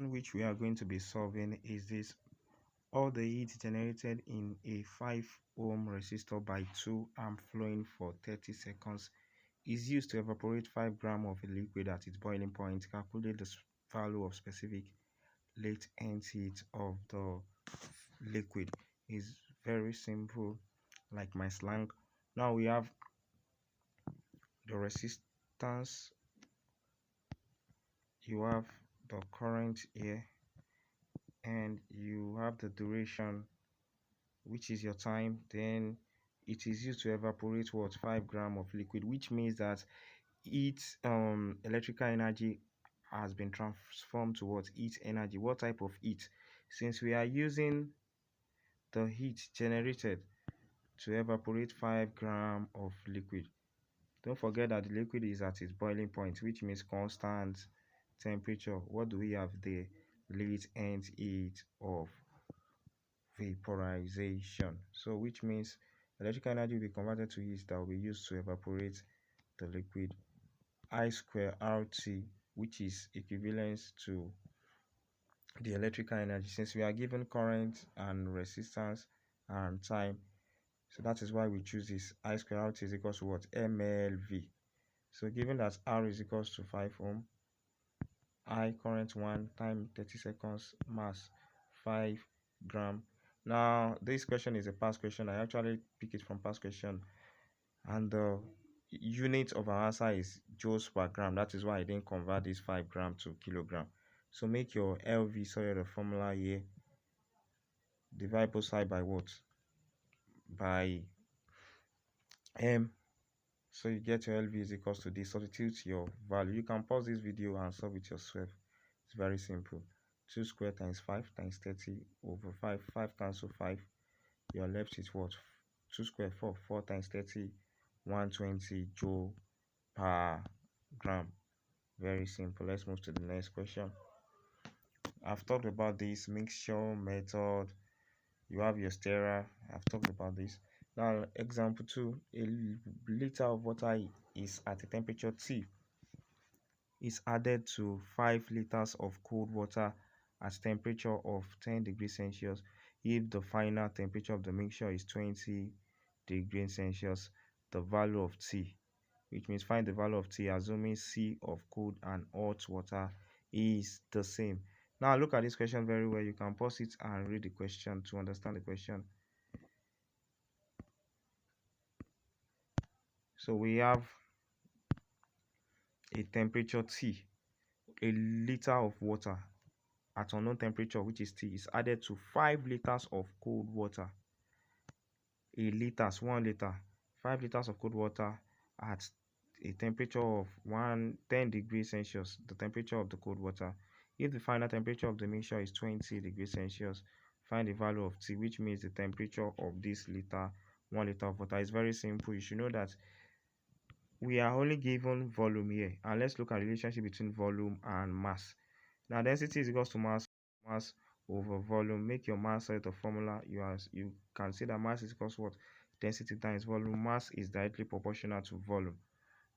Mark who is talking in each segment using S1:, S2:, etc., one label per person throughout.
S1: Which we are going to be solving is this: all the heat generated in a 5 ohm resistor by 2 amp flowing for 30 seconds is used to evaporate 5 grams of a liquid at its boiling point. Calculate the value of specific latent heat of the liquid. Is very simple, like my slang. Now we have the resistance, you have the current here, and you have the duration, which is your time. Then it is used to evaporate what 5 grams of liquid, which means that its electrical energy has been transformed towards heat energy. What type of heat? Since we are using the heat generated to evaporate 5 grams of liquid, don't forget that the liquid is at its boiling point, which means constant temperature. What do we have there? Latent heat of vaporization. So which means electrical energy will be converted to heat that will be used to evaporate the liquid. I square RT, which is equivalent to the electrical energy, since we are given current and resistance and time. So that is why we choose this. I square RT is equals to what? MLV. So given that R is equals to 5 ohm, I current 1, time 30 seconds, mass 5 gram. Now this question is a past question. I actually pick it from past question, and the unit of our answer is joules per gram. That is why I didn't convert this 5 gram to kilogram. So make your LV, sorry, the formula here, divide both side by what? By M. So you get your LV is equals to this. Substitute your value. You can pause this video and solve it yourself. It's very simple. 2 square times 5 times 30 over 5. 5 cancel 5. You are left with what? 2 square 4. 4 times 30, 120 joule per gram. Very simple. Let's move to the next question. I've talked about this mixture method. You have your stirrer. I've talked about this. Now example 2, a liter of water is at a temperature T is added to 5 liters of cold water at temperature of 10 degrees Celsius if the final temperature of the mixture is 20 degrees Celsius. The value of T, which means find the value of T assuming C of cold and hot water is the same. Now look at this question very well. You can pause it and read the question to understand the question. So we have a temperature T, a liter of water at unknown temperature, which is T, is added to 5 liters of cold water. A liter, 1 liter, 5 liters of cold water at a temperature of 10 degrees Celsius, the temperature of the cold water. If the final temperature of the mixture is 20 degrees Celsius, find the value of T, which means the temperature of this liter, 1 liter of water. Is very simple. You should know that we are only given volume here, and let's look at the relationship between volume and mass. Now density is equals to mass over volume. Make your mass set of formula. You can see that mass is equals to what? Density times volume. Mass is directly proportional to volume.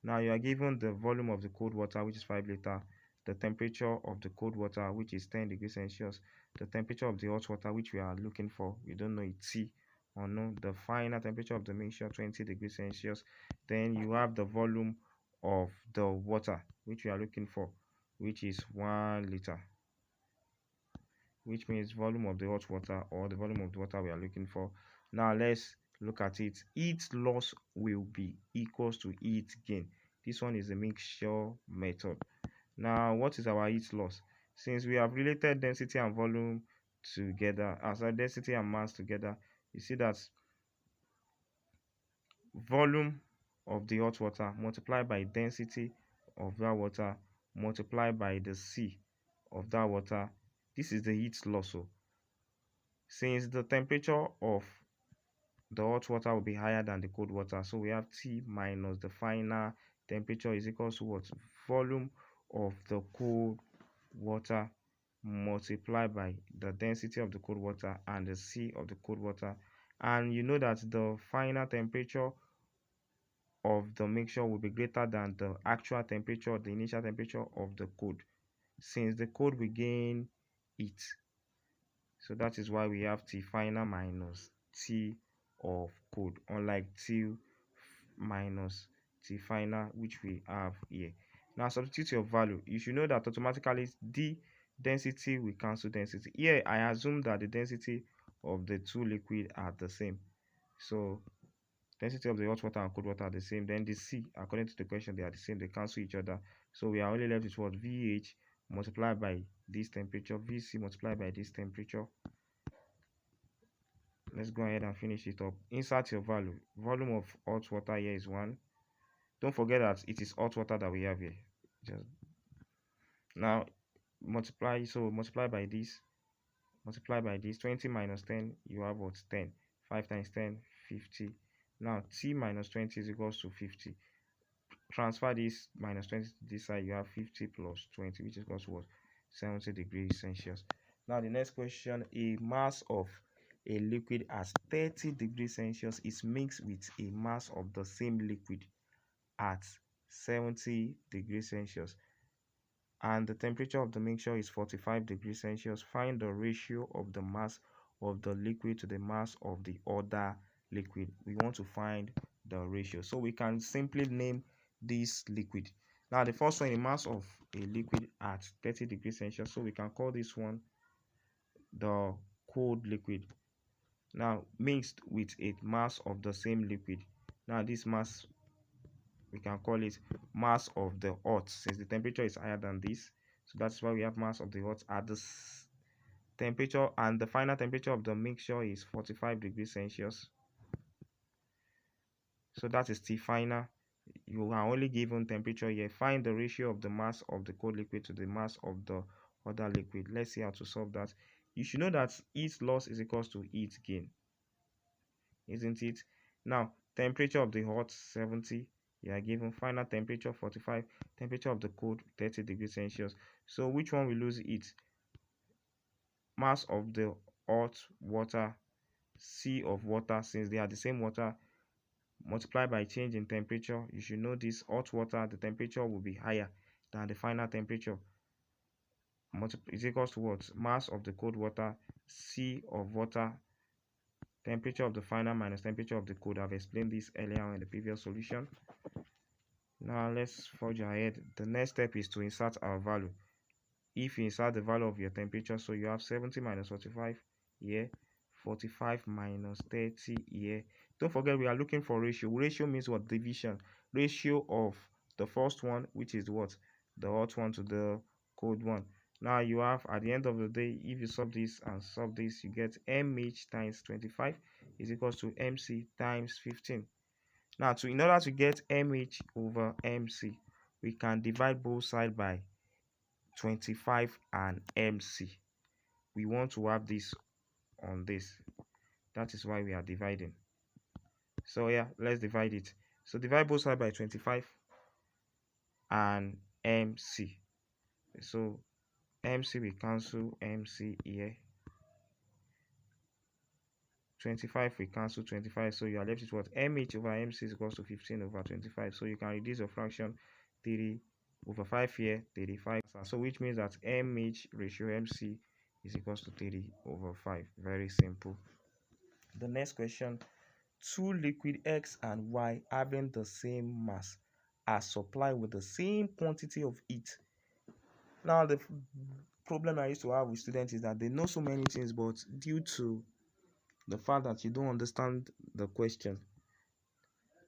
S1: Now you are given the volume of the cold water, which is 5 liter, the temperature of the cold water, which is 10 degrees Celsius, the temperature of the hot water, which we are looking for, we don't know it's T or no, the final temperature of the mixture, 20 degrees Celsius. Then you have the volume of the water, which we are looking for, which is 1 liter, which means volume of the hot water, or the volume of the water we are looking for. Now let's look at it. Heat loss will be equals to heat gain. This one is a mixture method. Now what is our heat loss? Since we have related density and volume together, as density and mass together, you see that volume of the hot water multiplied by density of that water multiplied by the C of that water, this is the heat loss. So since the temperature of the hot water will be higher than the cold water, so we have T minus the final temperature is equals to what? Volume of the cold water multiplied by the density of the cold water and the C of the cold water. And you know that the final temperature of the mixture will be greater than the actual temperature, the initial temperature of the cold. since the cold will gain heat. So that is why we have T final minus T of cold, unlike T minus T final, which we have here. Now substitute your value. You should know that automatically the density will cancel density. Here I assume that the density of the two liquid are the same. So density of the hot water and cold water are the same. Then the C, according to the question, they are the same. They cancel each other. So we are only left with what? VH multiplied by this temperature, VC multiplied by this temperature. Let's go ahead and finish it up. Insert your value. Volume of hot water here is 1. Don't forget that it is hot water that we have here. Just now multiply. So multiply by this. Multiply by this. 20 minus 10, you have what? 10. 5 times 10, 50. Now T minus 20 is equals to 50. Transfer this minus 20 to this side, you have 50 plus 20, which is equals to what? 70 degrees Celsius. Now the next question, a mass of a liquid at 30 degrees Celsius is mixed with a mass of the same liquid at 70 degrees Celsius, and the temperature of the mixture is 45 degrees Celsius. Find the ratio of the mass of the liquid to the mass of the other liquid. We want to find the ratio, so we can simply name this liquid. Now the first one, a mass of a liquid at 30 degrees Celsius, so we can call this one the cold liquid. Now mixed with a mass of the same liquid. Now this mass, we can call it mass of the hot, since the temperature is higher than this. So that's why we have mass of the hot at the temperature, and the final temperature of the mixture is 45 degrees Celsius. So that is T final. You are only given temperature here. Find the ratio of the mass of the cold liquid to the mass of the other liquid. Let's see how to solve that. You should know that heat loss is equals to heat gain, isn't it? Now temperature of the hot 70, you are given. Final temperature 45, temperature of the cold 30 degrees Celsius. So which one will lose heat? Mass of the hot water, C of water, since they are the same water, multiply by change in temperature. You should know this. Hot water, the temperature will be higher than the final temperature. Is equals to what? Mass of the cold water, C of water, temperature of the final minus temperature of the cold. I've explained this earlier on in the previous solution. Now let's forge ahead. The next step is to insert our value. If you insert the value of your temperature, so you have 70 minus 45 here, 45 minus 30 here. Don't forget, we are looking for ratio. Ratio means what? Division. Ratio of the first one, which is what? The hot one to the cold one. Now you have, at the end of the day, if you solve this and solve this, you get mH times 25 is equals to mc times 15. Now in order to get mH over mc, we can divide both sides by 25 and mc. We want to have this on this. That is why we are dividing. So yeah, let's divide it. So divide both sides by 25 and mc. So mc we cancel mc here. 25 we cancel 25. So you are left with what? mH over mc is equals to 15 over 25. So you can reduce your fraction 30 over 5 here, 35. So which means that mH ratio mc is equals to 30 over 5. Very simple. The next question, two liquid X and Y having the same mass are supplied with the same quantity of heat. Now the problem I used to have with students is that they know so many things, but due to the fact that you don't understand the question,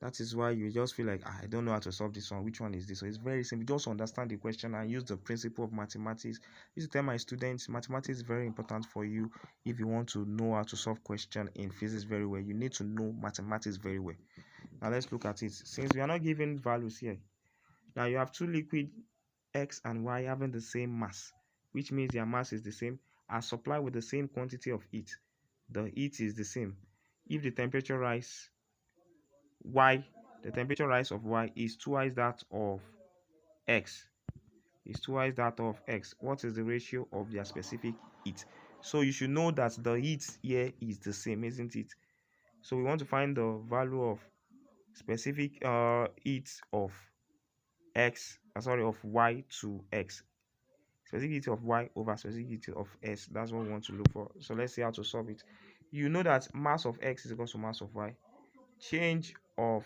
S1: that is why you just feel like, I don't know how to solve this one. Which one is this? So it's very simple. Just understand the question and use the principle of mathematics. I used to tell my students, mathematics is very important for you. If you want to know how to solve question in physics very well, you need to know mathematics very well. Now let's look at it. Since we are not given values here, now you have two liquid X and Y having the same mass, which means their mass is the same, are supplied with the same quantity of heat. The heat is the same. If the temperature rise Y, the temperature rise of Y is twice that of X. Is twice that of X. What is the ratio of their specific heat? So you should know that the heat here is the same, isn't it? So we want to find the value of specific heat of X, of Y to X. specific heat of y over specific heat of s. That's what we want to look for. So let's see how to solve it. You know that mass of x is equal to mass of y. Change of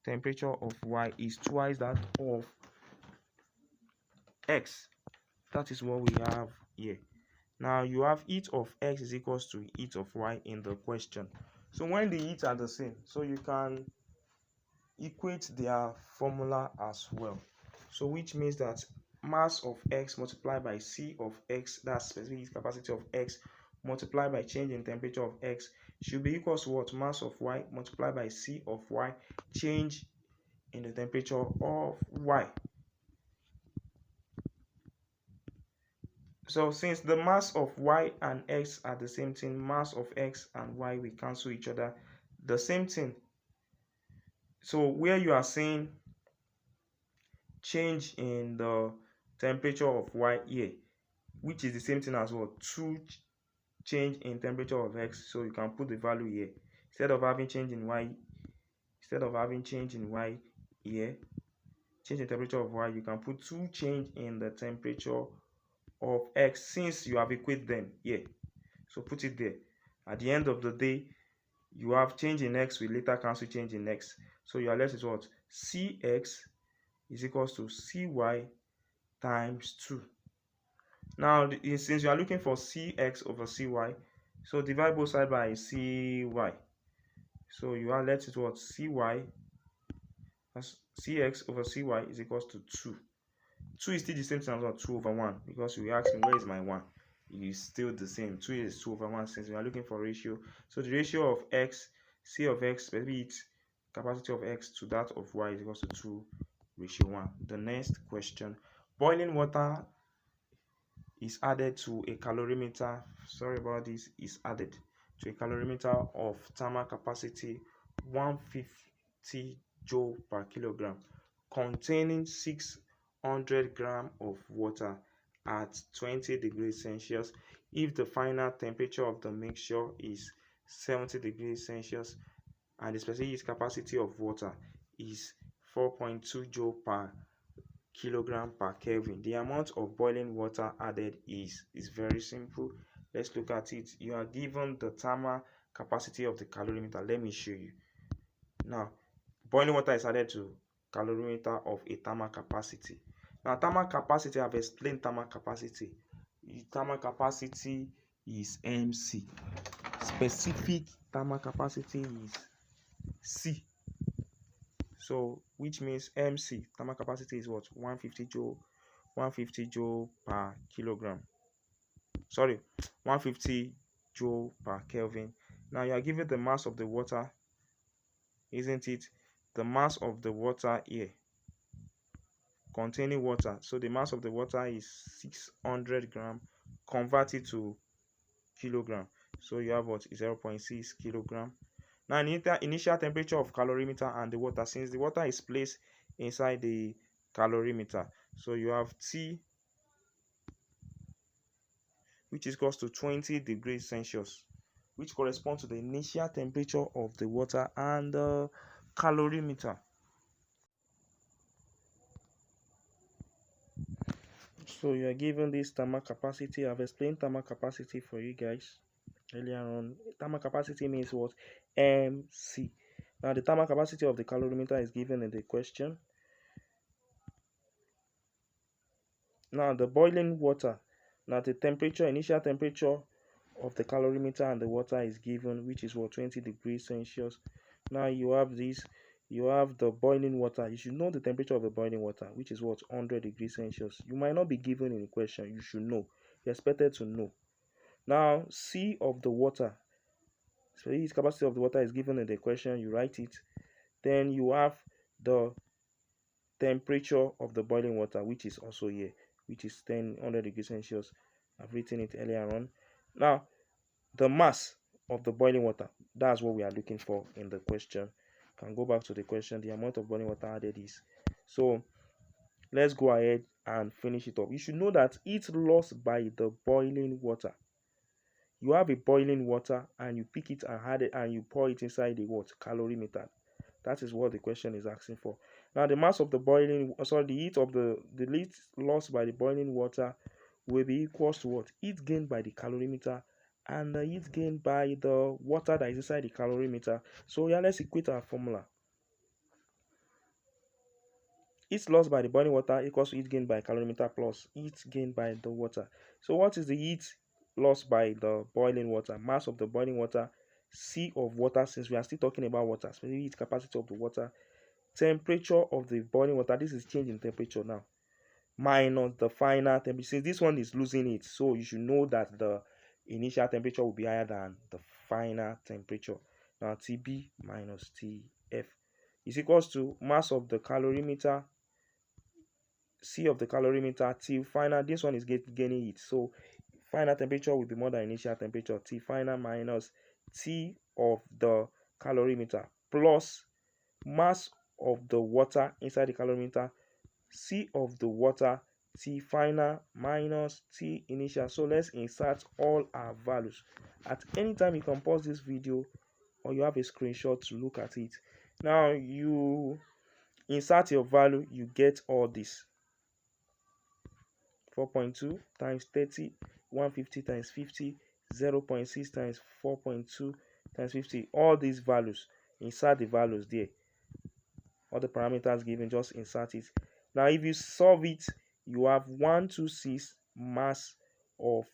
S1: temperature of y is twice that of x. That is what we have here. Now you have heat of x is equals to heat of y in the question. So when the heats are the same, so you can equate their formula as well. So which means that mass of x multiplied by C of x, that's specific heat capacity of x, multiplied by change in temperature of x, should be equals to what? Mass of y multiplied by C of y, change in the temperature of y. So since the mass of y and x are the same thing, mass of x and y will cancel each other, the same thing. So where you are saying change in the temperature of y here, which is the same thing as what? 2 change in temperature of x. So you can put the value here. Instead of having change in y here, change in temperature of y, you can put 2 change in the temperature of x, since you have equated them here. So put it there. At the end of the day, you have change in x will later cancel change in x. So you are left with what? Cx is equals to Cy times 2. Now, since you are looking for Cx over Cy, so divide both sides by Cy. So you are left with what? Cx over Cy is equals to 2. 2 is still the same thing as what? 2 over 1, because you ask me where is my 1. It is still the same. 2 is 2 over 1 since we are looking for ratio. So the ratio of x, C of x, specific heat capacity of x to that of y is equals to 2 ratio 1. The next question. Boiling water is added to a calorimeter. Sorry about this. Is added to a calorimeter of thermal capacity 150 joule per kilogram, containing 600 grams of water at 20 degrees Celsius if the final temperature of the mixture is 70 degrees Celsius and the specific heat capacity of water is 4.2 joule per kilogram per Kelvin. The amount of boiling water added is very simple. Let's look at it. You are given the thermal capacity of the calorimeter. Let me show you. Now, boiling water is added to calorimeter of a thermal capacity. Now, thermal capacity, I've explained thermal capacity. Thermal capacity is MC. Specific thermal capacity is C. So, which means MC, thermal capacity is what? 150 joule per kilogram. Sorry, 150 joule per Kelvin. Now, you are given the mass of the water, isn't it? The mass of the water here, containing water. So, the mass of the water is 600 grams, converted to kilogram. So, you have what? 0.6 kilogram. Now, initial temperature of calorimeter and the water, since the water is placed inside the calorimeter, so you have T, which is equals to 20 degrees Celsius, which corresponds to the initial temperature of the water and the calorimeter. So you are given this thermal capacity. I've explained thermal capacity for you guys earlier on. Thermal capacity means what? MC. Now the thermal capacity of the calorimeter is given in the question. Now the boiling water. Now the temperature, initial temperature of the calorimeter and the water is given, which is what? 20 degrees Celsius. Now you have this. You have the boiling water. You should know the temperature of the boiling water, which is what? 100 degrees Celsius. You might not be given in the question. You should know. You're expected to know. Now, C of the water. So the capacity of the water is given in the question. You write it. Then you have the temperature of the boiling water, which is also here, which is 100 degrees Celsius. I've written it earlier on. Now, the mass of the boiling water. That's what we are looking for in the question. Can go back to the question. The amount of boiling water added is. So let's go ahead and finish it up. You should know that heat lost by the boiling water. You have a boiling water and you pick it and add it and you pour it inside the what? Calorimeter. That is what the question is asking for. Now the mass of the boiling, the heat of the heat lost by the boiling water
S2: will be equals to what? Heat gained by the calorimeter and the heat gained by the water that is inside the calorimeter. So yeah, let's equate our formula. Heat lost by the boiling water equals to heat gained by calorimeter plus heat gained by the water. So what is the heat lost by the boiling water? Mass of the boiling water, C of water, since we are still talking about water, specific heat capacity of the water, temperature of the boiling water, this is change in temperature now, minus the final temperature. Since this one is losing it, so you should know that the initial temperature will be higher than the final temperature. Now TB minus TF is equals to mass of the calorimeter, C of the calorimeter, T final, this one is gaining heat, so final temperature will be more than initial temperature, T final minus T of the calorimeter plus mass of the water inside the calorimeter, C of the water, T final minus T initial. So let's insert all our values. At any time you can pause this video or you have a screenshot to look at it. Now you insert your value, you get all this. 4.2 times 30, 150 times 50, 0.6 times 4.2 times 50. All these values, insert the values there. All the parameters given, just insert it. Now if you solve it, you have 126 mass of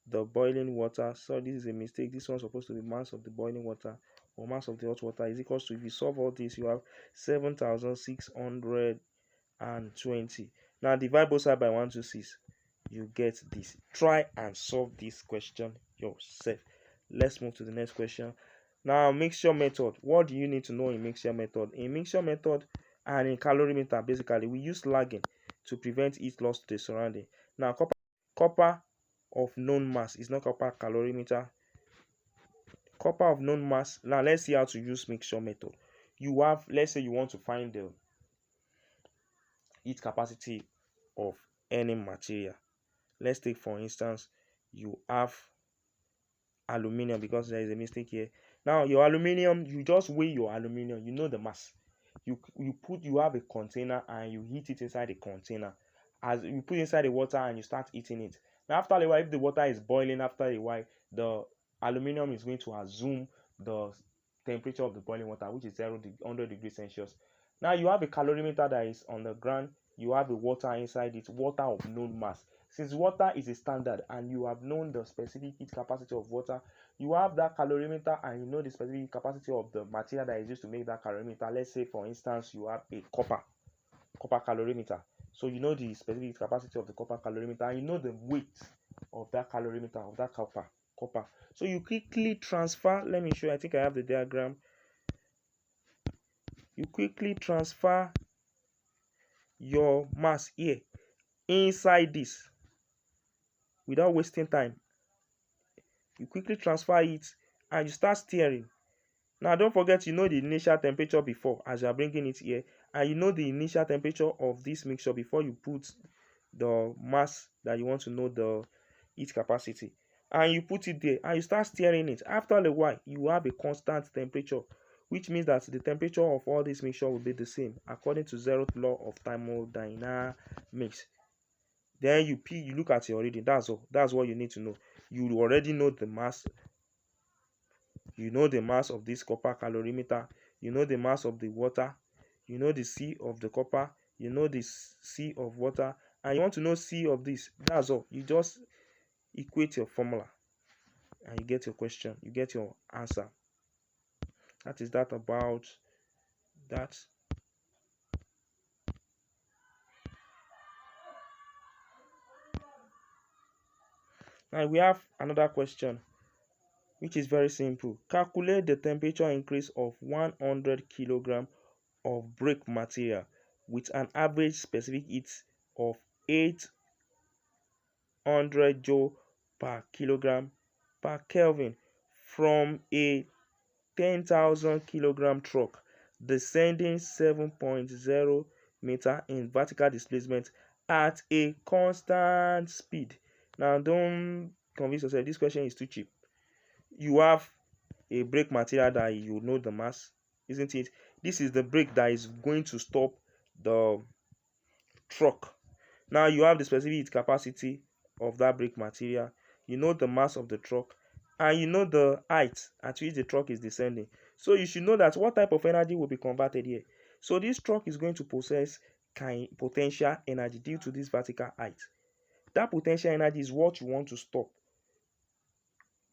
S2: the boiling water. So this is a mistake. This one's supposed to be mass of the boiling water or mass of the hot water is equals to, if you solve all this, you have 7,620. Now divide both sides by 126, you get this. Try and solve this question yourself. Let's move to the next question. Now mixture method. What do you need to know in mixture method? In mixture method and in calorimeter, basically we use lagging to prevent heat loss to the surrounding. Now copper of known mass is not copper calorimeter. Copper of known mass. Now let's see how to use mixture method. You have, let's say you want to find the heat capacity of any material. Let's take for instance, you have aluminum, because there is a mistake here. Now your aluminum, you just weigh your aluminum, you know the mass. You have a container and you heat it inside the container. As you put inside the water and you start heating it. Now after a while, if the water is boiling, after a while the aluminum is going to assume the temperature of the boiling water, which is 100 degrees Celsius. Now you have a calorimeter that is on the ground, you have a water inside it, water of known mass. Since water is a standard and you have known the specific heat capacity of water, you have that calorimeter and you know the specific capacity of the material that is used to make that calorimeter. Let's say for instance you have a copper calorimeter. So you know the specific capacity of the copper calorimeter and you know the weight of that calorimeter, of that copper. So you quickly transfer, let me show you, I think I have the diagram. You quickly transfer your mass here inside this without wasting time. You quickly transfer it and you start stirring. Now don't forget, you know the initial temperature before as you are bringing it here, and you know the initial temperature of this mixture before you put the mass that you want to know the heat capacity, and you put it there and you start stirring it. After a while you have a constant temperature, which means that the temperature of all this mixture will be the same according to zeroth law of thermodynamics. Then you look at your reading. That's all. That's what you need to know. You already know the mass. You know the mass of this copper calorimeter. You know the mass of the water. You know the C of the copper. You know the C of water. And you want to know C of this. That's all. You just equate your formula. And you get your question. You get your answer. That is that about that. Now we have another question, which is very simple. Calculate the temperature increase of 100 kg of brake material with an average specific heat of 800 joule per kilogram per Kelvin from a 10,000 kg truck descending 7.0 meter in vertical displacement at a constant speed. Now don't convince yourself this question is too cheap. You have a brake material that you know the mass, isn't it? This is the brake that is going to stop the truck. Now you have the specific heat capacity of that brake material, you know the mass of the truck, and you know the height at which the truck is descending. So you should know that what type of energy will be converted here. So this truck is going to possess potential energy due to this vertical height. That potential energy is what you want to stop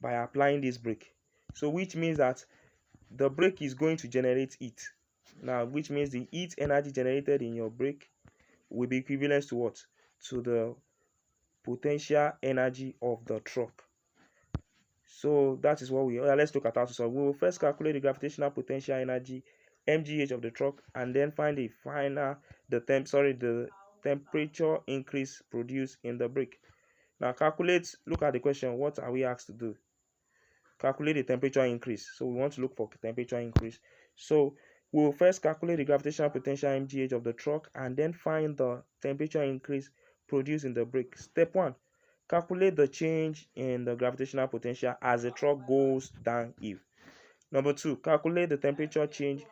S2: by applying this brake. So which means that the brake is going to generate heat. Now, which means the heat energy generated in your brake will be equivalent to what? To the potential energy of the truck. So that is what let's look at how to solve. We will first calculate the gravitational potential energy mgh of the truck, and then find the temperature increase produced in the brake. Now look at the question. What are we asked to do? Calculate the temperature increase. So we want to look for temperature increase. So we will first calculate the gravitational potential mgh of the truck, and then find the temperature increase produced in the brake. Step 1. Calculate the change in the gravitational potential as the truck goes downhill. Number 2. Calculate the temperature change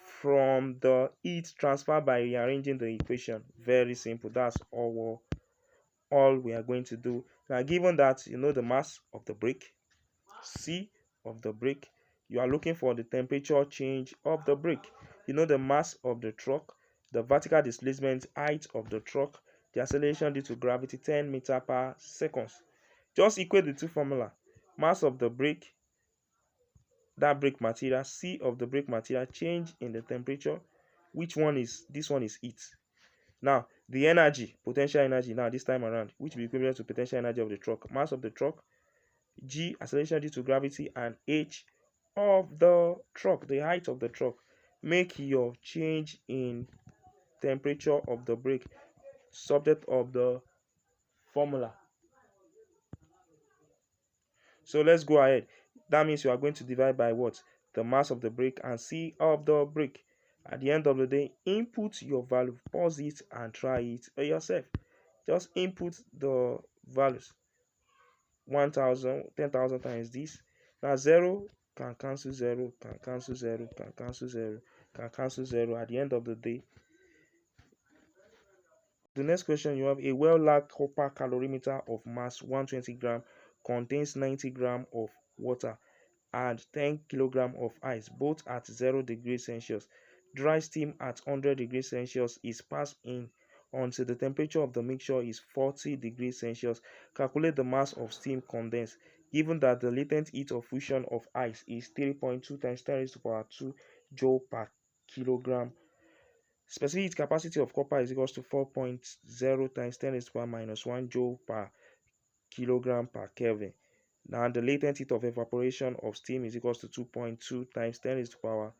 S2: from the heat transferred by rearranging the equation. Very simple. That's all we are going to do. Now, given that you know the mass of the brake, C of the brake, you are looking for the temperature change of the brake. You know the mass of the truck, the vertical displacement height of the truck, the acceleration due to gravity 10 meter per second. Just equate the two formula. Mass of the brake, that brake material, C of the brake material, change in the temperature. Which one is this? One is heat. Now the energy, potential energy, now this time around, which will be equivalent to potential energy of the truck. Mass of the truck, G, acceleration due to gravity, and H of the truck, the height of the truck. Make your change in temperature of the brake subject of the formula. So let's go ahead. That means you are going to divide by what? The mass of the brake and C of the brake. At the end of the day, input your value, pause it and try it yourself. Just input the values. 1000, 10,000 times this. Now 0 can cancel 0, can cancel 0, can cancel 0, can cancel 0. At the end of the day, the next question, you have a well-lagged copper calorimeter of mass 120 gram contains 90 gram of water and 10 kilogram of ice, both at 0 degrees Celsius. Dry steam at 100 degrees Celsius is passed in until the temperature of the mixture is 40 degrees Celsius. Calculate the mass of steam condensed. Given that the latent heat of fusion of ice is 3.2 times 10 raised to the power 2 joule per kilogram. Specific heat capacity of copper is equals to 4.0 times 10 raised to the power minus 1 joule per kilogram per Kelvin. Now the latent heat of evaporation of steam is equals to 2.2 times 10 raised to the power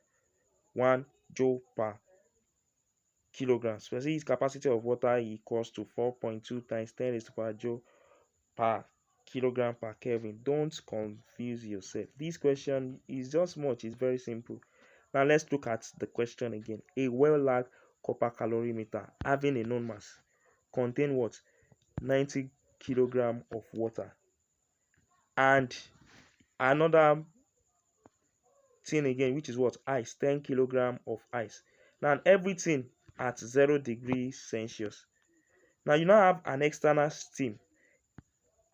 S2: 1 joule per kilogram. Specific heat capacity of water equals to 4.2 times 10 raised to the power joule per kilogram per Kelvin. Don't confuse yourself. This question is just much. It's very simple. Now let's look at the question again. A well-lagged copper calorimeter having a known mass contain what? 90 kilogram of water and another thing again, which is what? Ice, 10 kilogram of ice. Now everything at 0 degrees Celsius. Now you now have an external steam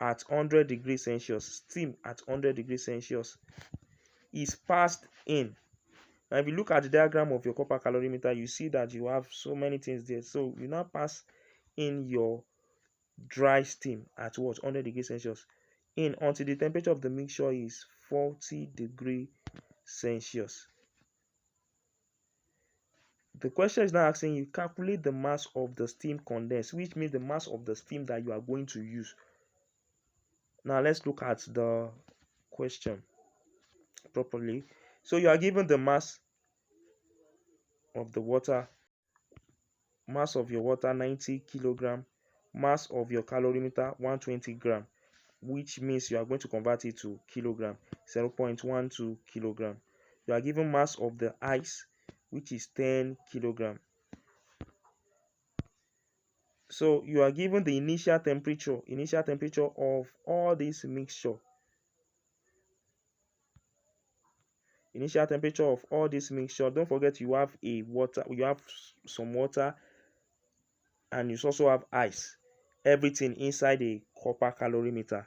S2: at 100 degrees Celsius. Steam at 100 degrees Celsius is passed in. Now if you look at the diagram of your copper calorimeter, you see that you have so many things there. So you now pass in your dry steam at what? 100 degrees Celsius in until the temperature of the mixture is 40 degrees Celsius. The question is now asking you calculate the mass of the steam condensed, which means the mass of the steam that you are going to use. Now let's look at the question properly. So you are given the mass of the water, mass of your water 90 kilogram, mass of your calorimeter 120 gram, which means you are going to convert it to kilogram, 0.12 kilogram. You are given mass of the ice, which is 10 kilogram. So you are given the initial temperature of all this mixture. Initial temperature of all this mixture. Don't forget you have some water, and you also have ice. everything inside a copper calorimeter.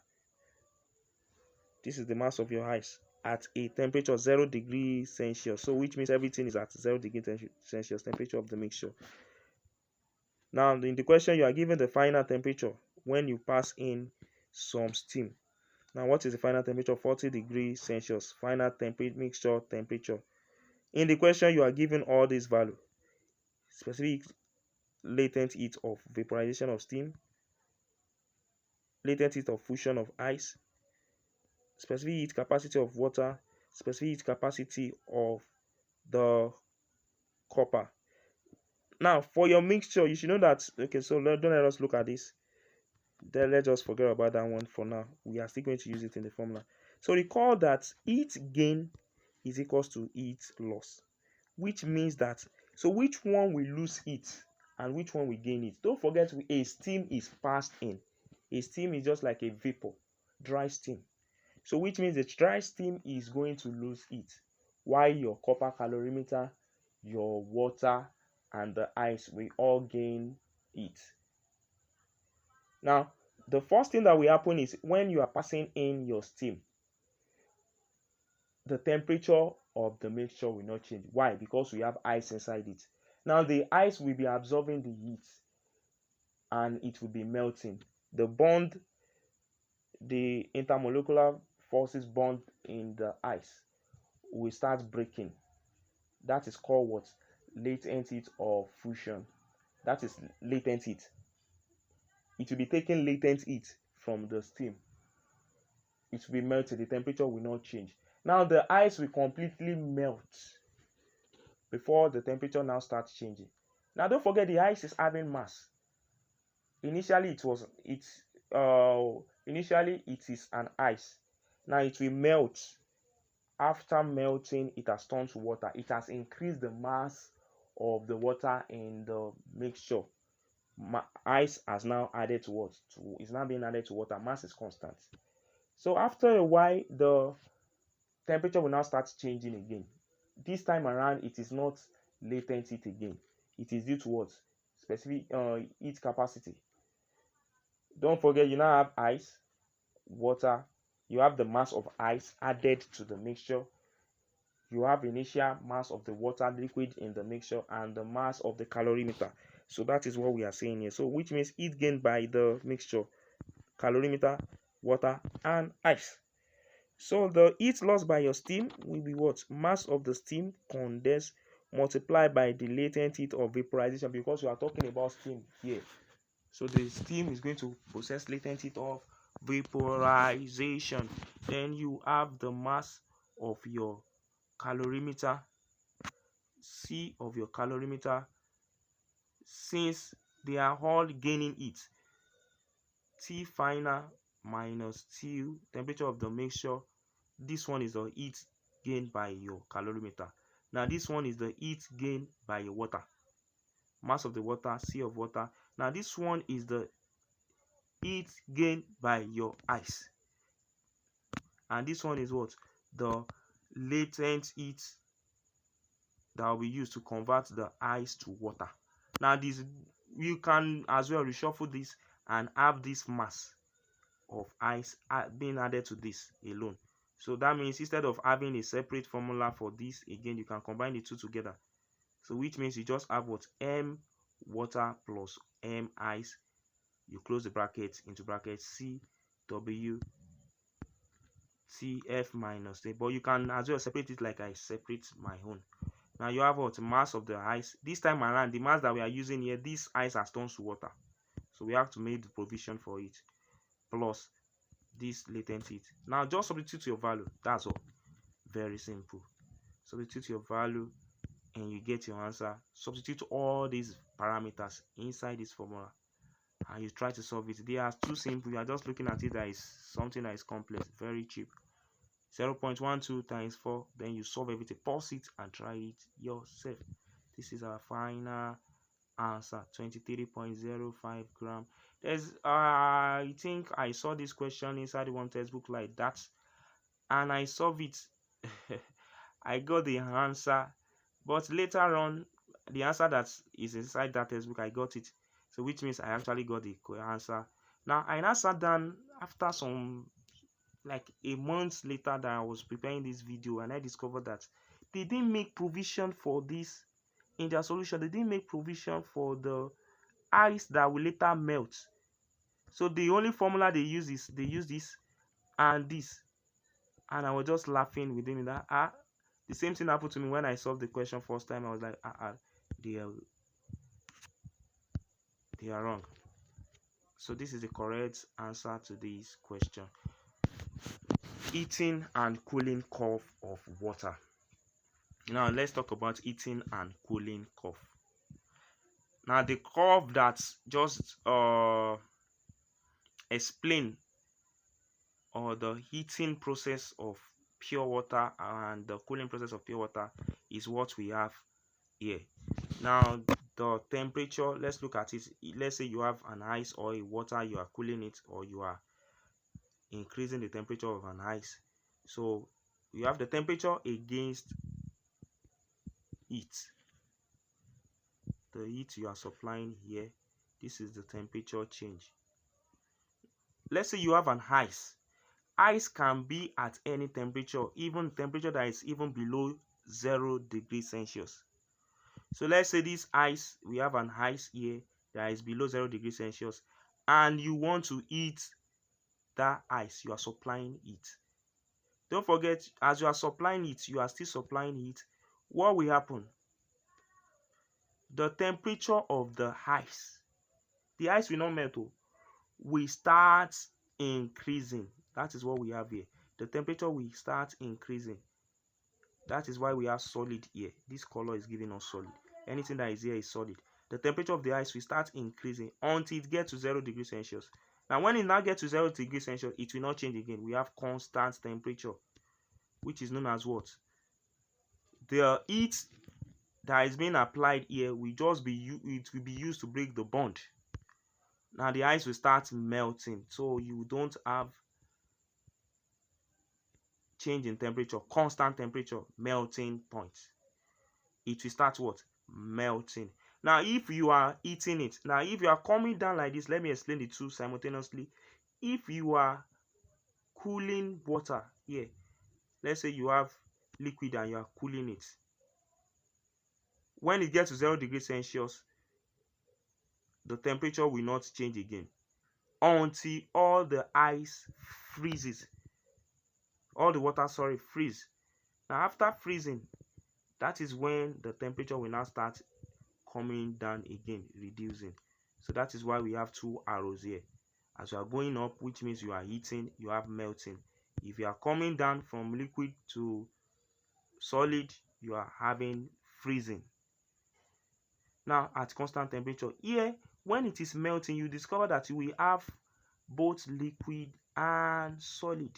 S2: This is the mass of your ice at a temperature 0 degrees Celsius. So which means everything is at 0 degrees Celsius, temperature of the mixture. Now in the question you are given the final temperature when you pass in some steam. Now what is the final temperature? 40 degrees Celsius, final mixture temperature. In the question you are given all these values: specific latent heat of vaporization of steam, latent heat of fusion of ice, specific heat capacity of water, specific heat capacity of the copper. Now for your mixture, you should know that, okay, so don't let us look at this. Then let's just forget about that one for now. We are still going to use it in the formula. So recall that heat gain is equals to heat loss, which means that, so which one will lose heat and which one will gain it? Don't forget, a steam is passed in. A steam is just like a vapor, dry steam. So which means the dry steam is going to lose heat, while your copper calorimeter, your water, and the ice will all gain heat. Now, the first thing that will happen is when you are passing in your steam, the temperature of the mixture will not change. Why? Because we have ice inside it. Now, the ice will be absorbing the heat and it will be melting. The bond, the intermolecular forces bond in the ice will start breaking. That is called what? Latent heat of fusion. That is latent heat. It will be taking latent heat from the steam. It will be melted. The temperature will not change. Now the ice will completely melt before the temperature now starts changing. Now don't forget, the ice is having mass. Initially it is an ice. Now it will melt. After melting, it has turned to water. It has increased the mass of the water in the mixture. Ice has now added to what? It's now being added to water. Mass is constant. So after a while, the temperature will now start changing again. This time around, it is not latent heat again. It is due to what? Specific heat capacity. Don't forget, you now have ice, water. You have the mass of ice added to the mixture. You have initial mass of the water liquid in the mixture and the mass of the calorimeter. So that is what we are saying here. So which means heat gained by the mixture, calorimeter, water, and ice. So the heat lost by your steam will be what? Mass of the steam condensed multiplied by the latent heat of vaporization, because we are talking about steam here. So the steam is going to possess latent heat of vaporization. Then you have the mass of your calorimeter, C of your calorimeter, since they are all gaining heat. T final minus T, temperature of the mixture. This one is the heat gained by your calorimeter. Now this one is the heat gained by your water. Mass of the water, C of water. Now this one is the heat gained by your ice. And this one is what? The latent heat that will be used to convert the ice to water. Now this, you can as well reshuffle this and have this mass of ice being added to this alone. So that means instead of having a separate formula for this, again you can combine the two together. So which means you just have what? M water plus M ice. You close the bracket, into bracket C W T F minus T. But you can as well separate it like I separate my own. Now you have what? Mass of the ice. This time around, the mass that we are using here, this ice has turned to water. So we have to make the provision for it. Plus this latent heat. Now just substitute your value. That's all. Very simple. Substitute your value and you get your answer. Substitute all these parameters inside this formula and you try to solve it. They are too simple. You are just looking at it that is something that is complex. Very cheap. 0.12 times 4. Then you solve everything. Pause it and try it yourself. This is our final answer. 23.05 gram. There's I think I saw this question inside one textbook like that and I solved it. I got the answer, but later on the answer that is inside that textbook, I got it So which means I actually got the answer. Now I now sat down after some like a month later that I was preparing this video, and I discovered that they didn't make provision for this in their solution. They didn't make provision for the ice that will later melt. So the only formula they use is they use this and this, and I was just laughing within that. The same thing happened to me when I solved the question first time. I was like, they are wrong. So this is the correct answer to this question. Heating and cooling curve of water. Now let's talk about heating and cooling curve. Now the curve that just explain the heating process of pure water and the cooling process of pure water is what we have here. Now the temperature, let's look at it. Let's say you have an ice or a water, you are cooling it or you are increasing the temperature of an ice. So you have the temperature against heat. The heat you are supplying here, this is the temperature change. Let's say you have an ice. Ice can be at any temperature, even temperature that is even below 0 degrees Celsius. So let's say this ice, we have an ice here that is below 0 degrees Celsius, and you want to heat that ice, you are supplying heat. Don't forget, as you are supplying it, you are still supplying heat. What will happen? The temperature of the ice will not melt, will start increasing. That is what we have here. The temperature will start increasing. That is why we have solid here. This color is giving us solid. Anything that is here is solid. The temperature of the ice will start increasing until it gets to 0 degrees Celsius. Now when it now gets to 0 degrees Celsius, it will not change again. We have constant temperature, which is known as what? The heat that is being applied here will just be used to break the bond. Now the ice will start melting, so you don't have change in temperature, constant temperature, melting point. It will start what? Melting. Now if you are heating it, now if you are coming down like this, let me explain the two simultaneously. If you are cooling water here, let's say you have liquid and you are cooling it, when it gets to 0 degrees Celsius, the temperature will not change again until all the ice freezes. All the water, freeze. Now after freezing, that is when the temperature will now start coming down again, reducing. So that is why we have two arrows here. As you are going up, which means you are heating, you have melting. If you are coming down from liquid to solid, you are having freezing. Now at constant temperature here, when it is melting, you discover that you will have both liquid and solid.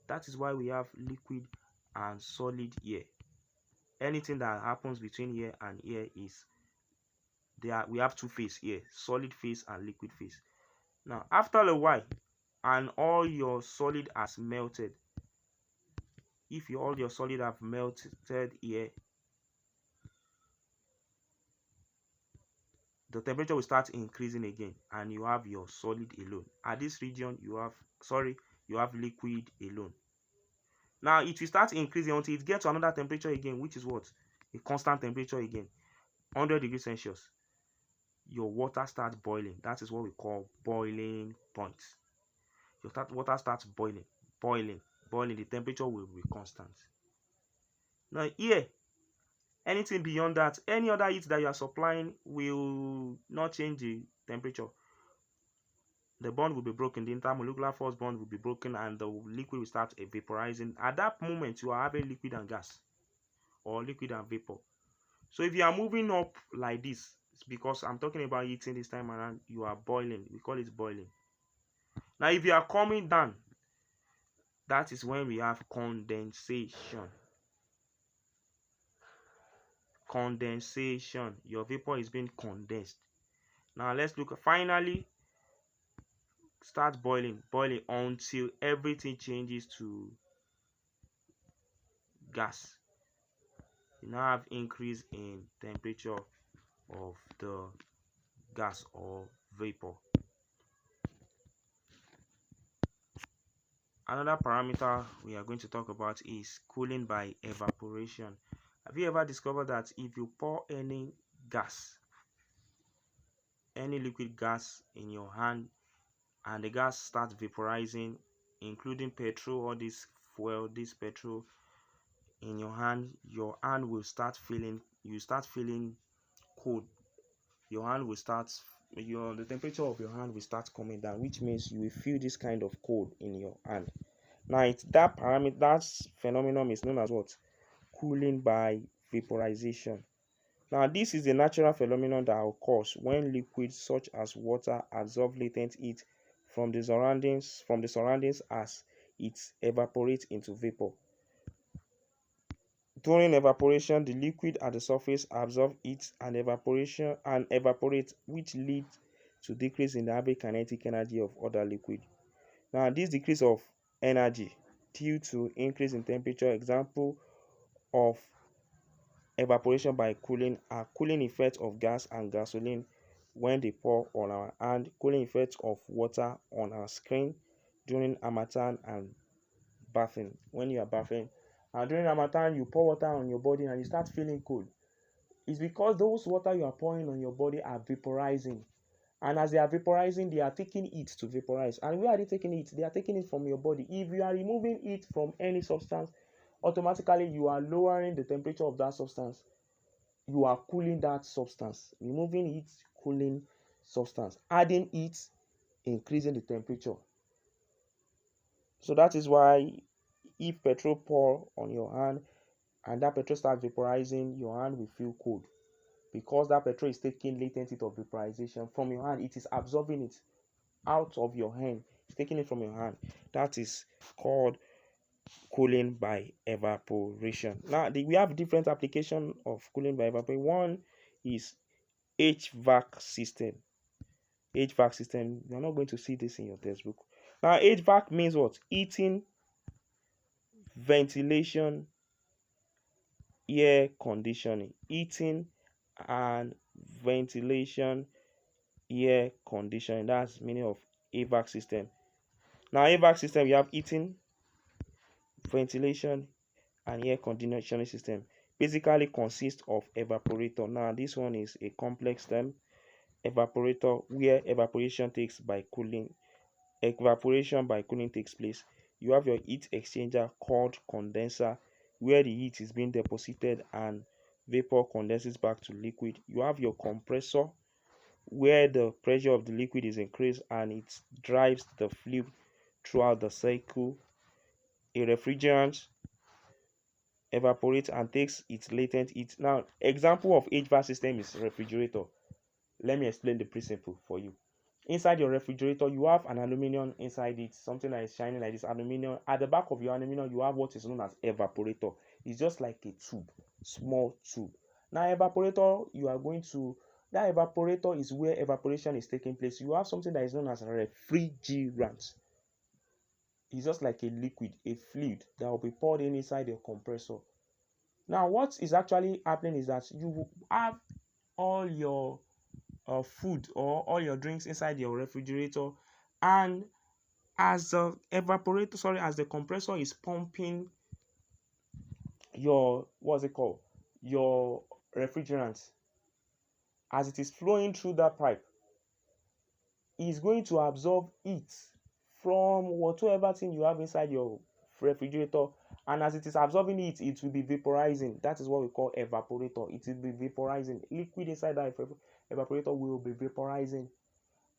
S2: That is why we have liquid and solid here. Anything that happens between here and here is we have two phase here, solid phase and liquid phase. Now after a while, and all your solid has melted, if all your solid have melted here, the temperature will start increasing again, and you have your solid alone. At this region, you have liquid alone. Now it will start increasing until it gets to another temperature again, which is what? A constant temperature again, 100 degrees Celsius. Your water starts boiling. That is what we call boiling point. Your water starts boiling. The temperature will be constant. Now here, anything beyond that, any other heat that you are supplying will not change the temperature. The bond will be broken, the intermolecular force bond will be broken, and the liquid will start vaporizing. At that moment, you are having liquid and gas, or liquid and vapor. So if you are moving up like this, it's because I'm talking about heating this time around, you are boiling. We call it boiling. Now if you are coming down, that is when we have condensation. Condensation. Your vapor is being condensed. Now let's look. Finally, start boiling until everything changes to gas. You now have increase in temperature of the gas or vapor. Another parameter we are going to talk about is cooling by evaporation. Have you ever discovered that if you pour any gas, any liquid gas in your hand, and the gas starts vaporizing, including petrol or this fuel, this petrol in your hand will start feeling, you start feeling cold. Your hand will start, the temperature of your hand will start coming down, which means you will feel this kind of cold in your hand. Now it's that parameter, that phenomenon is known as what? Cooling by vaporization. Now this is a natural phenomenon that occurs when liquids such as water absorb latent heat from the surroundings as it evaporates into vapor. During evaporation, the liquid at the surface absorb heat and evaporate, which leads to decrease in the average kinetic energy of other liquid. Now, this decrease of energy due to increase in temperature, example of evaporation by cooling are cooling effect of gas and gasoline when they pour on our hand, cooling effect of water on our skin during harmattan and bathing. When you are bathing, and during harmattan you pour water on your body and you start feeling cold, it's because those water you are pouring on your body are vaporizing, and as they are vaporizing, they are taking heat to vaporize. And where are they taking it? They are taking it from your body. If you are removing heat from any substance, automatically you are lowering the temperature of that substance. You are cooling that substance. Removing heat, cooling substance. Adding heat, increasing the temperature. So that is why if petrol pour on your hand and that petrol starts vaporizing, your hand will feel cold, because that petrol is taking latent heat of vaporization from your hand. It is absorbing it out of your hand. It's taking it from your hand. That is called cooling by evaporation. Now, we have different application of cooling by evaporation. One is HVAC system. HVAC system, you're not going to see this in your textbook. Now, HVAC means what? Heating, ventilation, air conditioning. Heating and ventilation, air conditioning. That's meaning of HVAC system. Now, HVAC system, you have heating, ventilation, and air conditioning system. Basically consists of evaporator. Now, this one is a complex term. Evaporator, where evaporation by cooling takes place. You have your heat exchanger called condenser, where the heat is being deposited and vapor condenses back to liquid. You have your compressor, where the pressure of the liquid is increased and it drives the fluid throughout the cycle. A refrigerant evaporates and takes its latent heat. Now, example of HVAC system is refrigerator. Let me explain the principle for you. Inside your refrigerator, you have an aluminum inside it, something that is shining like this aluminum. At the back of your aluminum, you have what is known as evaporator. It's just like a tube, small tube. Now, that evaporator is where evaporation is taking place. You have something that is known as refrigerant. It's just like a liquid, a fluid that will be poured inside your compressor. Now, what is actually happening is that you have all your food or all your drinks inside your refrigerator, and as the compressor is pumping your your refrigerant, as it is flowing through that pipe, is going to absorb heat from whatever thing you have inside your refrigerator, and as it is absorbing it, it will be vaporizing. That is what we call evaporator. It will be vaporizing. Liquid inside that evaporator will be vaporizing,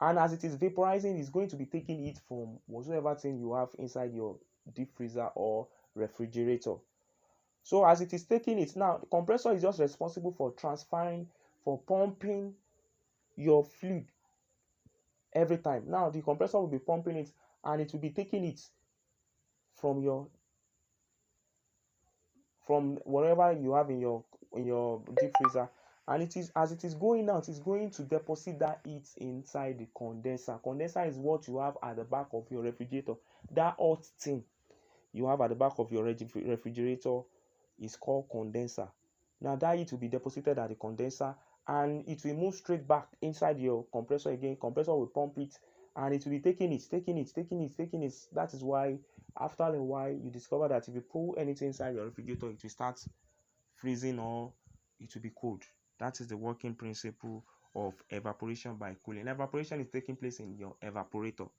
S2: and as it is vaporizing, it's going to be taking heat from whatever thing you have inside your deep freezer or refrigerator. So as it is taking it, now the compressor is just responsible for pumping your fluid every time. Now the compressor will be pumping it and it will be taking it from whatever you have in your deep freezer, and as it is going out, it's going to deposit that heat inside the condenser. Condenser is what you have at the back of your refrigerator. That hot thing you have at the back of your refrigerator is called condenser. Now that heat will be deposited at the condenser, and it will move straight back inside your compressor again. Compressor will pump it, and it will be taking it. That is why after a while you discover that if you pull anything inside your refrigerator, it will start freezing or it will be cold. That is the working principle of evaporation by cooling. Evaporation is taking place in your evaporator.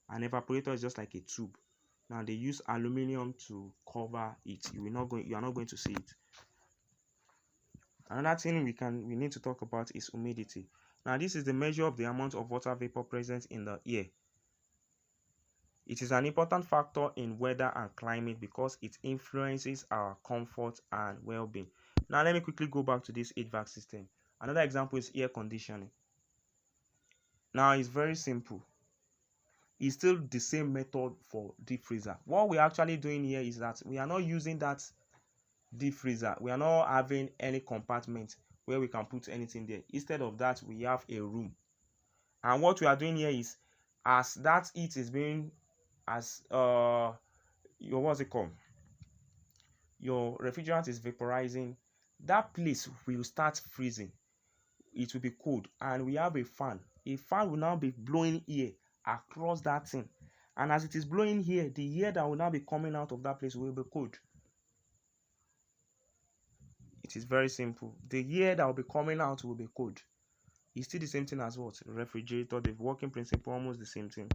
S2: An evaporator is just like a tube. Now they use aluminum to cover it. You are not going to see it. Another thing we need to talk about is humidity. Now this is the measure of the amount of water vapor present in the air. It is an important factor in weather and climate because it influences our comfort and well-being. Now let me quickly go back to this HVAC system. Another example is air conditioning. Now it's very simple. It's still the same method for deep freezer. What we're actually doing here is that we are not using that deep freezer. We are not having any compartment where we can put anything there. Instead of that, we have a room. And what we are doing here is, as that heat is being, as your what's it called, your refrigerant is vaporizing, that place will start freezing. It will be cold, and we have a fan. A fan will now be blowing air across that thing, and as it is blowing here, the air that will now be coming out of that place will be cold. It is very simple. The air that will be coming out will be cold. It's still the same thing as what? Refrigerator. The working principle almost the same thing.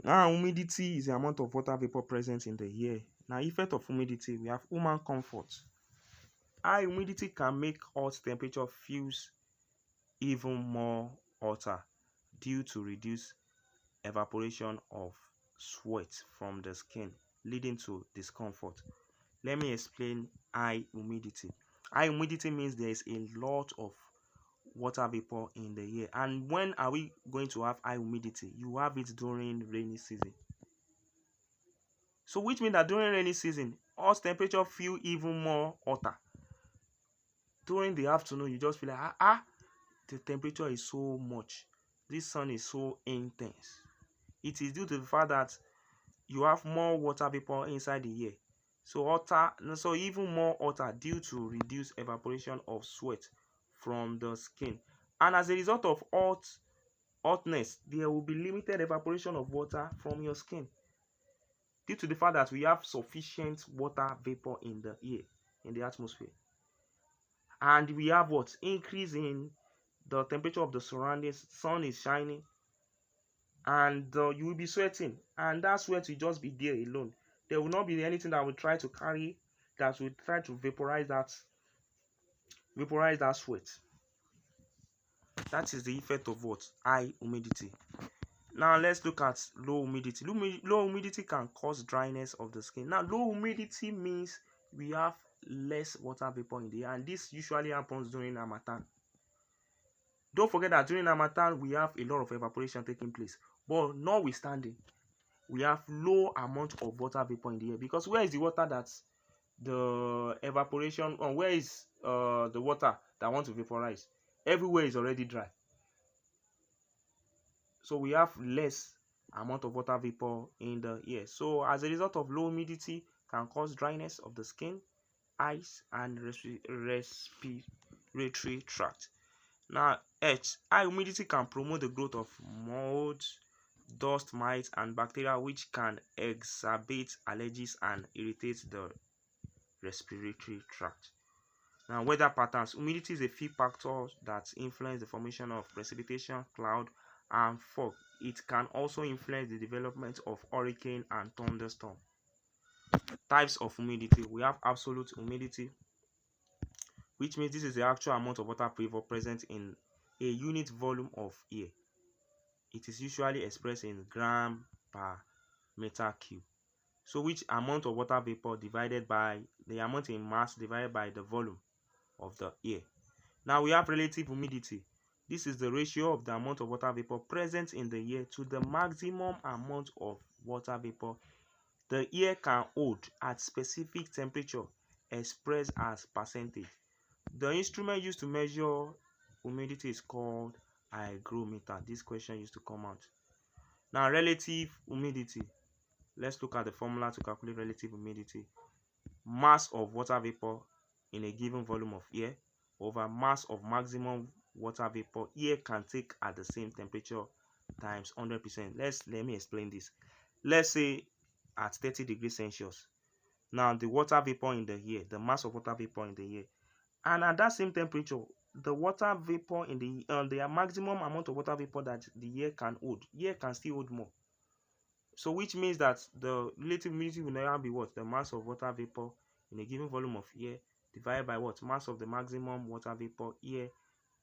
S2: Now humidity is the amount of water vapor present in the air. Now effect of humidity, we have human comfort. High humidity can make hot temperature feels even more hotter due to reduced evaporation of sweat from the skin, leading to discomfort. Let me explain high humidity. High humidity means there is a lot of water vapor in the air. And when are we going to have high humidity? You have it during rainy season. So which means that during rainy season, hot temperature feel even more hotter. During the afternoon, you just feel like the temperature is so much. This sun is so intense. It is due to the fact that you have more water vapor inside the air. So even more hotter due to reduced evaporation of sweat from the skin. And as a result of hotness, there will be limited evaporation of water from your skin due to the fact that we have sufficient water vapor in the air, in the atmosphere. And we have what? Increase in the temperature of the surroundings. Sun is shining, and you will be sweating, and that sweat will just be there alone. There will not be anything that will try to carry, that will try to vaporize that sweat. That is the effect of what? High humidity. Now let's look at low humidity. Low humidity can cause dryness of the skin. Now low humidity means we have less water vapor in the air, and this usually happens during harmattan. Don't forget that during harmattan we have a lot of evaporation taking place, but notwithstanding, we have low amount of water vapor in the air, because where is the water that's the evaporation, or where is the water that wants to vaporize? Everywhere is already dry. So we have less amount of water vapor in the air. So as a result of low humidity can cause dryness of the skin, eyes, and respiratory tract. Now high humidity can promote the growth of mold, dust mites, and bacteria, which can exacerbate allergies and irritate the respiratory tract. Now weather patterns. Humidity is a key factor that influences the formation of precipitation, cloud, and fog. It can also influence the development of hurricane and thunderstorm. Types of humidity. We have absolute humidity, which means this is the actual amount of water vapor present in a unit volume of air. It is usually expressed in gram per meter cube. So which amount of water vapor divided by the amount in mass divided by the volume of the air. Now we have relative humidity. This is the ratio of the amount of water vapor present in the air to the maximum amount of water vapor the air can hold at specific temperature, expressed as percentage. The instrument used to measure humidity is called hygrometer. This question used to come out. Now relative humidity. Let's look at the formula to calculate relative humidity. Mass of water vapor in a given volume of air over mass of maximum water vapor air can take at the same temperature times 100%. Let me explain this. Let's say at 30 degrees Celsius. Now the water vapor in the air, the mass of water vapor in the air, and at that same temperature, the water vapor in the maximum amount of water vapor that the air can hold, air can still hold more. So which means that the relative humidity will never be what? The mass of water vapor in a given volume of air divided by what? Mass of the maximum water vapor air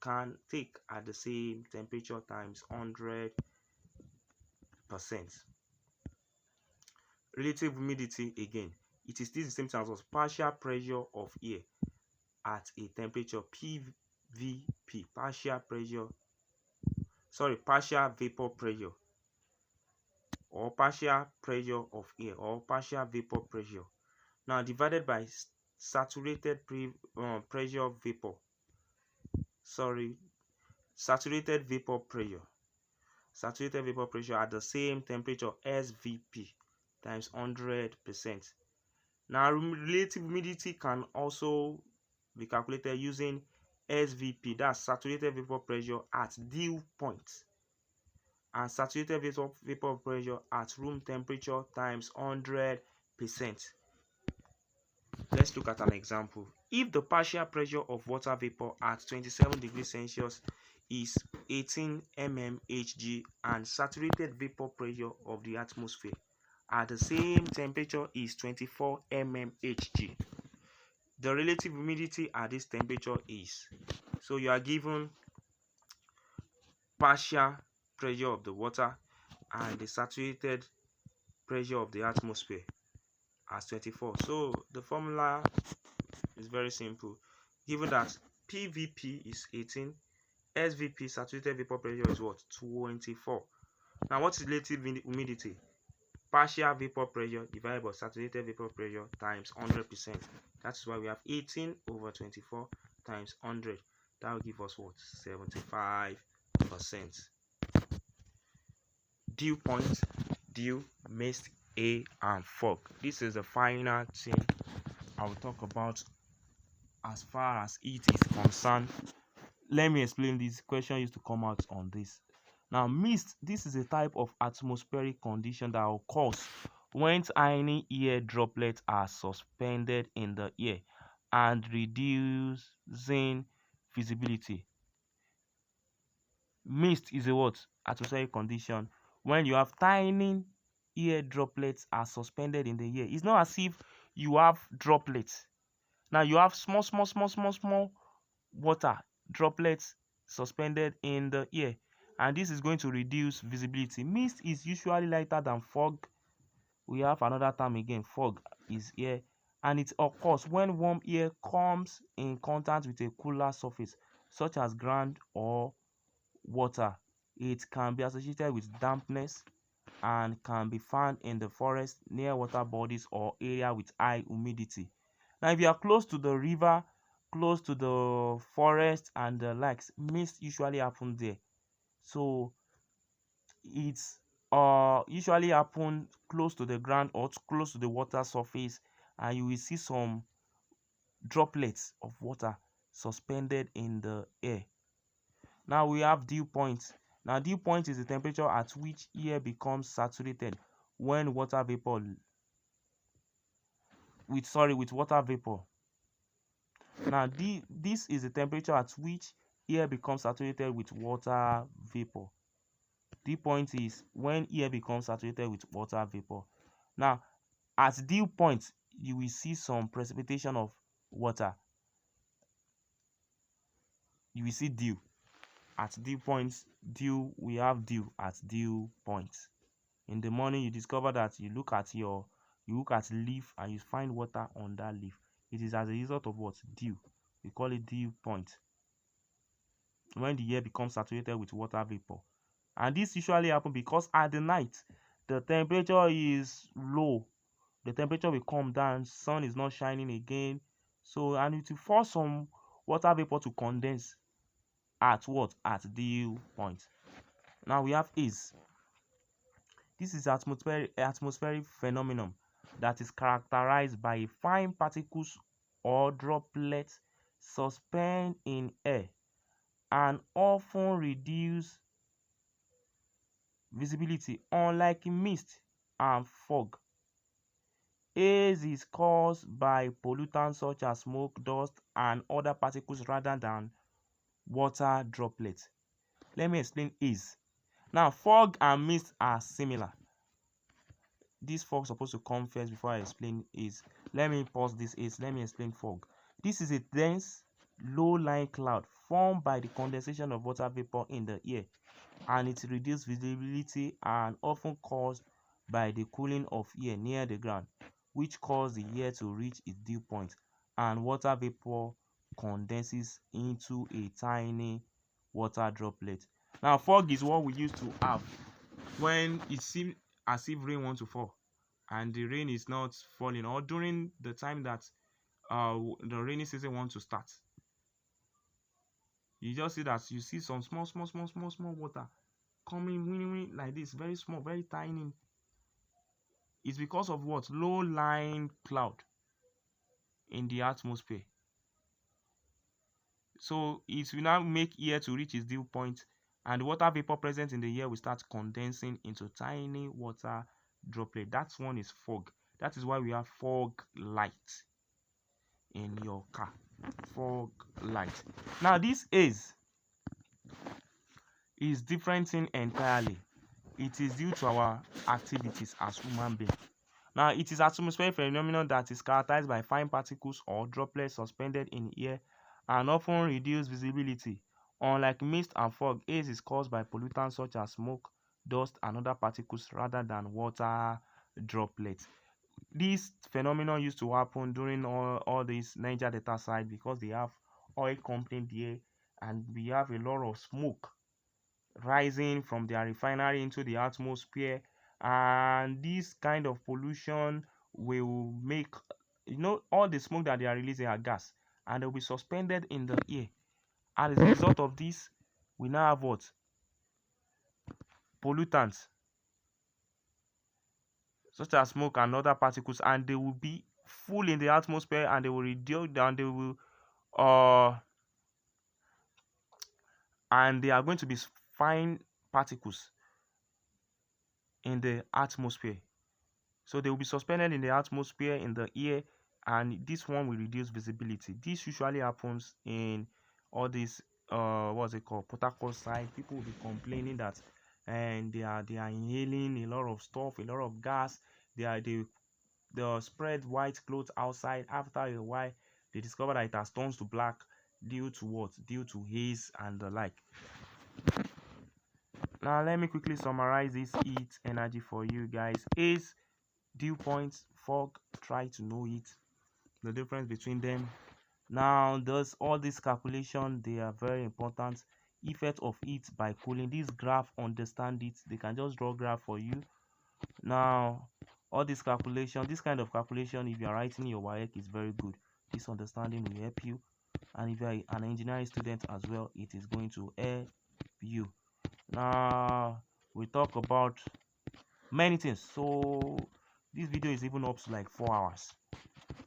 S2: can take at the same temperature times 100%. Relative humidity partial pressure of air at a temperature PVP, partial vapor pressure, or partial pressure of air, or partial vapor pressure. Now divided by saturated pressure vapor. Saturated vapor pressure. Saturated vapor pressure at the same temperature SVP times 100%. Now relative humidity can also be calculated using SVP, that's saturated vapor pressure at dew point, and saturated vapor pressure at room temperature times 100%. Let's look at an example. If the partial pressure of water vapor at 27 degrees Celsius is 18 mmHg and saturated vapor pressure of the atmosphere at the same temperature is 24 mmHg, the relative humidity at this temperature is, so you are given partial pressure of the water and the saturated pressure of the atmosphere as 24. So the formula is very simple. Given that PVP is 18, SVP, saturated vapor pressure, is what? 24. Now what is relative humidity? Partial vapor pressure divided by saturated vapor pressure times 100%. That's why we have 18 over 24 times 100. That will give us what? 75%. Dew point, dew, mist, air, and fog. This is the final thing I will talk about as far as it is concerned. Let me explain this. Question used to come out on this. Now, mist, this is a type of atmospheric condition that occurs when tiny air droplets are suspended in the air and reducing visibility. Mist is a what? Atmospheric condition when you have tiny air droplets are suspended in the air. It's not as if you have droplets. Now you have small water droplets suspended in the air, and this is going to reduce visibility. Mist is usually lighter than fog. We have another term again, fog is air, and it occurs when warm air comes in contact with a cooler surface such as ground or water. It can be associated with dampness and can be found in the forest, near water bodies, or area with high humidity. Now if you are close to the river, close to the forest and the likes, mist usually happen there. So it's usually happen close to the ground or close to the water surface, and you will see some droplets of water suspended in the air. Now we have dew point. Now dew point is the temperature at which air becomes saturated when water vapor with water vapor. Now this is the temperature at which air becomes saturated with water vapor. Dew point is when air becomes saturated with water vapor. Now at dew point you will see some precipitation of water. You will see dew at dew points. We have dew at dew point. In the morning you discover that you look at leaf and you find water on that leaf. It is as a result of what? Dew. We call it dew point when the air becomes saturated with water vapor. And this usually happens because at the night the temperature is low. The temperature will come down, sun is not shining again, so and it will force some water vapor to condense at what? At dew point. Now we have haze. This is atmospheric phenomenon that is characterized by fine particles or droplets suspend in air and often reduce visibility, unlike mist and fog. Haze is caused by pollutants such as smoke, dust, and other particles rather than water droplets. Let me explain haze. Now, fog and mist are similar. This fog is supposed to come first before I explain haze. Let me pause this haze. Let me explain fog. This is a dense, low-lying cloud formed by the condensation of water vapor in the air, and it reduces visibility and often caused by the cooling of air near the ground, which causes the air to reach its dew point, and water vapor condenses into a tiny water droplet. Now, fog is what we used to have when it seems as if rain wants to fall and the rain is not falling, or during the time that the rainy season wants to start. You just see that you see some small water coming like this, very small, very tiny. It's because of what? Low-lying cloud in the atmosphere. So it will now make air to reach its dew point, and the water vapor present in the air will start condensing into tiny water droplet. That one is fog. That is why we have fog light in your car. Fog light. Now this haze is different thing entirely. It is due to our activities as human beings. Now, it is atmospheric phenomenon that is characterized by fine particles or droplets suspended in air and often reduce visibility. Unlike mist and fog, haze is caused by pollutants such as smoke, dust, and other particles rather than water droplets. This phenomenon used to happen during all this Niger Delta side because they have oil company there, and we have a lot of smoke rising from their refinery into the atmosphere, and this kind of pollution will make, all the smoke that they are releasing are gas, and they'll be suspended in the air. As a result of this, we now have what? Pollutants such as smoke and other particles, and they will be full in the atmosphere, and they will reduce down, they will and they are going to be fine particles in the atmosphere. So they will be suspended in the atmosphere, in the air, and this one will reduce visibility. This usually happens in all these what's it called, Port Harcourt side. People will be complaining that and they are inhaling a lot of stuff, a lot of gas. They spread white clothes outside. After a while, they discover that it has turned to black due to what? Due to haze and the like. Now let me quickly summarize this heat energy for you guys. Haze, dew points, fog, try to know it, the difference between them. Now those all these calculations, they are very important. Effect of heat by cooling, this graph, understand it. They can just draw graph for you. Now all this calculation, this kind of calculation, if you are writing your WAEC, is very good. This understanding will help you, and if you are an engineering student as well, it is going to help you. Now we talk about many things, so this video is even up to like 4 hours.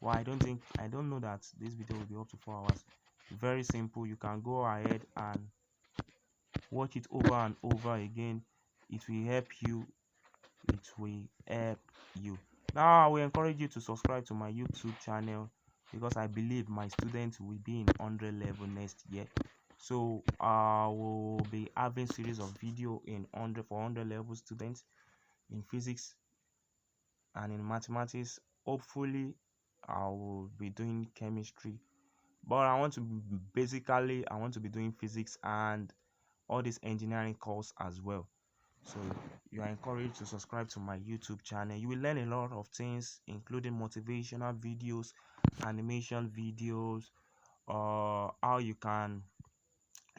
S2: Well, I don't know that this video will be up to 4 hours. Very simple. You can go ahead and watch it over and over again. It will help you. It will help you. Now I will encourage you to subscribe to my YouTube channel, because I believe my students will be in 100 level next year. So I will be having series of video in 100 level students in physics and in mathematics. Hopefully I will be doing chemistry, but I want to be doing physics and all this engineering course as well. So you are encouraged to subscribe to my YouTube channel. You will learn a lot of things, including motivational videos, animation videos, how you can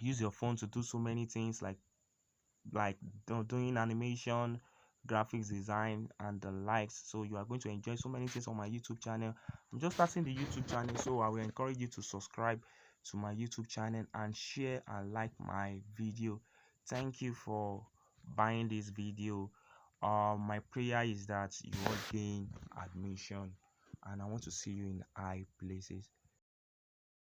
S2: use your phone to do so many things, like doing animation, graphics design, and the likes. So you are going to enjoy so many things on my YouTube channel. I'm just starting the YouTube channel, so I will encourage you to subscribe to my YouTube channel and share and like my video. Thank you for buying this video. My prayer is that you all gain admission, and I want to see you in high places.